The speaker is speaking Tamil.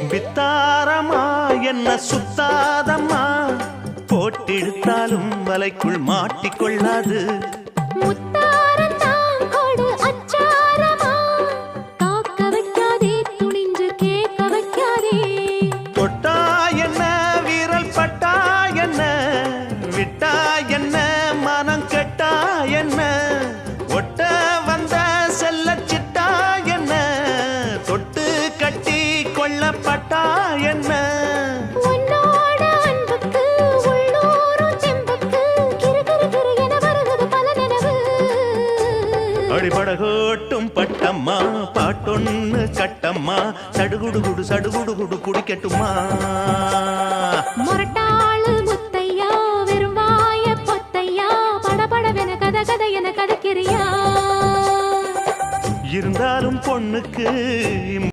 வித்தாரமா என்ன சுத்தாதம்மா, போட்டெடுத்தாலும் வலைக்குள் மாட்டிக்கொள்ளாது. தொட்டா என்ன வீரல் பட்டா என்ன, விட்டா என்ன மனம் கெட்டா என்ன, ஒட்ட வந்த செல்ல சிட்டா என்ன, தொட்டு கட்டி கொள்ளப்பட்டா என்ன. அடிபடகோட்டும் பட்டம்மா பாட்டொன்னு கட்டம்மா, சடுகுடுகுடு சடுகுடுகுடு குடிக்கட்டுமா. முரட்டாளு முத்தையா வெறுவாய பொத்தையா, படபடவென கத கதை என கதைக்கிறியா. இருந்தாலும் பொண்ணுக்கு